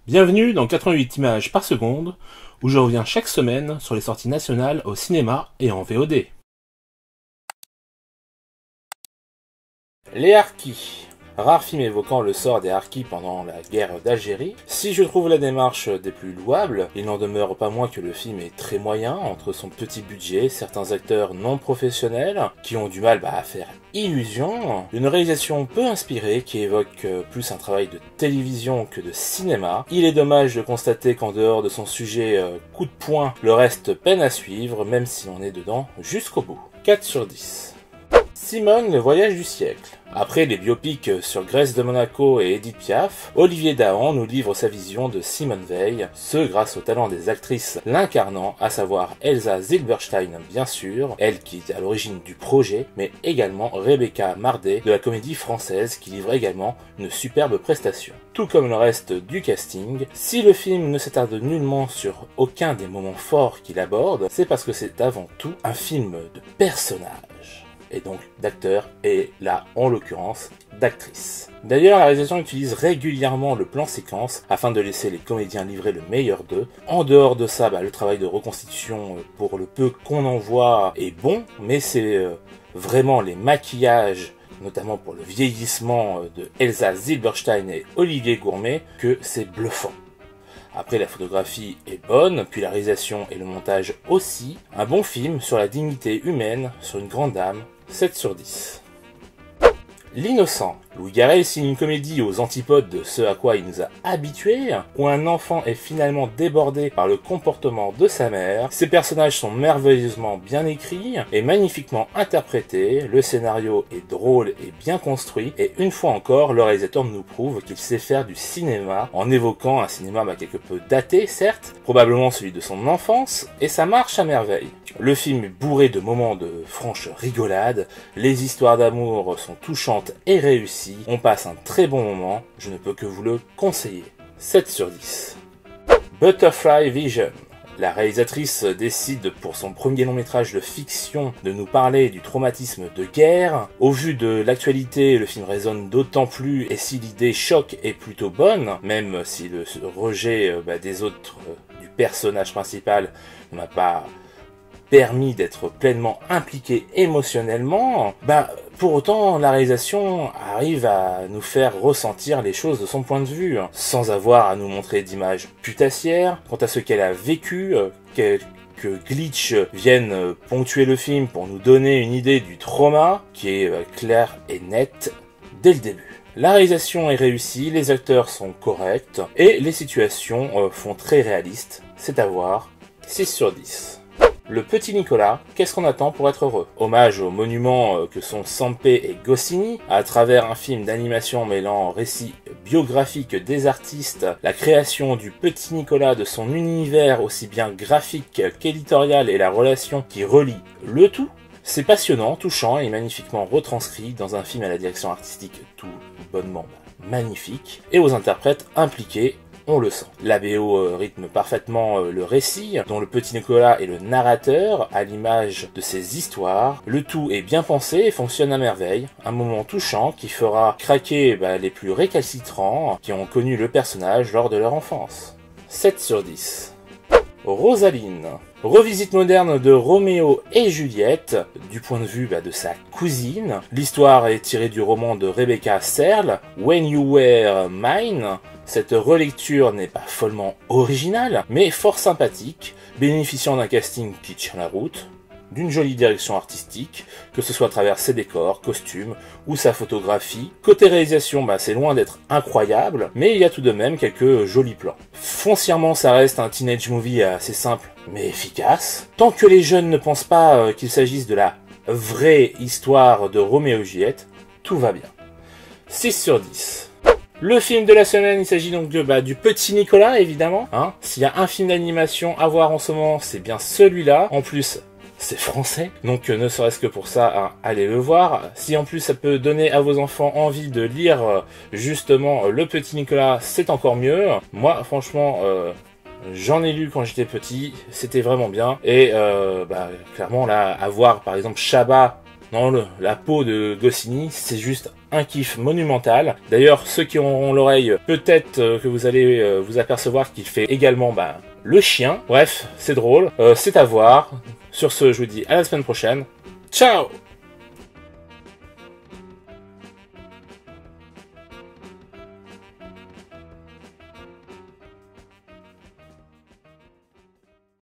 Bienvenue dans 88 images par seconde, où je reviens chaque semaine sur les sorties nationales au cinéma et en VOD. Les harkis. Rare film évoquant le sort des harkis pendant la guerre d'Algérie. Si je trouve la démarche des plus louables, il n'en demeure pas moins que le film est très moyen entre son petit budget, certains acteurs non professionnels qui ont du mal à faire illusion, une réalisation peu inspirée qui évoque plus un travail de télévision que de cinéma. Il est dommage de constater qu'en dehors de son sujet coup de poing, le reste peine à suivre, même si on est dedans jusqu'au bout. 4 sur 10. Simone, le voyage du siècle. Après les biopics sur Grèce de Monaco et Edith Piaf, Olivier Dahan nous livre sa vision de Simone Veil, ce grâce au talent des actrices l'incarnant, à savoir Elsa Zilberstein bien sûr, elle qui est à l'origine du projet, mais également Rebecca Mardet de la Comédie Française qui livre également une superbe prestation. Tout comme le reste du casting, si le film ne s'attarde nullement sur aucun des moments forts qu'il aborde, c'est parce que c'est avant tout un film de personnages. Et donc d'acteurs, et là, en l'occurrence, d'actrices. D'ailleurs, la réalisation utilise régulièrement le plan séquence afin de laisser les comédiens livrer le meilleur d'eux. En dehors de ça, le travail de reconstitution, pour le peu qu'on en voit, est bon, mais c'est vraiment les maquillages, notamment pour le vieillissement de Elsa Zilberstein et Olivier Gourmet, que c'est bluffant. Après, la photographie est bonne, puis la réalisation et le montage aussi. Un bon film sur la dignité humaine, sur une grande dame, 7 sur 10. L'innocent. Louis Garrel signe une comédie aux antipodes de ce à quoi il nous a habitués, où un enfant est finalement débordé par le comportement de sa mère. Ses personnages sont merveilleusement bien écrits et magnifiquement interprétés, le scénario est drôle et bien construit, et une fois encore, le réalisateur nous prouve qu'il sait faire du cinéma, en évoquant un cinéma quelque peu daté, certes, probablement celui de son enfance, et ça marche à merveille. Le film est bourré de moments de franche rigolade, les histoires d'amour sont touchantes et réussies, on passe un très bon moment, je ne peux que vous le conseiller. 7 sur 10. Butterfly Vision. La réalisatrice décide pour son premier long métrage de fiction de nous parler du traumatisme de guerre. Au vu de l'actualité, le film résonne d'autant plus, et si l'idée choc est plutôt bonne, même si le rejet des autres du personnage principal ne m'a pas permis d'être pleinement impliqué émotionnellement, pour autant la réalisation arrive à nous faire ressentir les choses de son point de vue, sans avoir à nous montrer d'images putassières. Quant à ce qu'elle a vécu, quelques glitches viennent ponctuer le film pour nous donner une idée du trauma, qui est clair et net dès le début. La réalisation est réussie, les acteurs sont corrects, et les situations font très réalistes, c'est à voir, 6 sur 10. Le petit Nicolas, qu'est-ce qu'on attend pour être heureux? Hommage aux monuments que sont Sampé et Goscinny, à travers un film d'animation mêlant récits biographiques des artistes, la création du petit Nicolas, de son univers aussi bien graphique qu'éditorial et la relation qui relie le tout. C'est passionnant, touchant et magnifiquement retranscrit dans un film à la direction artistique tout bonnement magnifique, et aux interprètes impliqués. On le sent. La BO rythme parfaitement le récit, dont le petit Nicolas est le narrateur, à l'image de ses histoires. Le tout est bien pensé et fonctionne à merveille. Un moment touchant qui fera craquer les plus récalcitrants qui ont connu le personnage lors de leur enfance. 7 sur 10. Rosaline. Revisite moderne de Roméo et Juliette, du point de vue de sa cousine. L'histoire est tirée du roman de Rebecca Serle, When You Were Mine. Cette relecture n'est pas follement originale, mais fort sympathique, bénéficiant d'un casting qui tient la route, d'une jolie direction artistique, que ce soit à travers ses décors, costumes ou sa photographie. Côté réalisation, c'est loin d'être incroyable, mais il y a tout de même quelques jolis plans. Foncièrement, ça reste un teenage movie assez simple, mais efficace. Tant que les jeunes ne pensent pas qu'il s'agisse de la vraie histoire de Roméo et Juliette, tout va bien. 6 sur 10. Le film de la semaine, il s'agit donc du petit Nicolas, évidemment. S'il y a un film d'animation à voir en ce moment, c'est bien celui-là. En plus, c'est français, donc ne serait-ce que pour ça, allez le voir. Si en plus ça peut donner à vos enfants envie de lire justement Le Petit Nicolas, c'est encore mieux. Moi, franchement, j'en ai lu quand j'étais petit, c'était vraiment bien. Et clairement, là, à voir par exemple Chabat dans la peau de Goscinny, c'est juste un kiff monumental. D'ailleurs, ceux qui auront l'oreille, peut-être que vous allez vous apercevoir qu'il fait également le chien. Bref, c'est drôle, c'est à voir. Sur ce, je vous dis à la semaine prochaine. Ciao!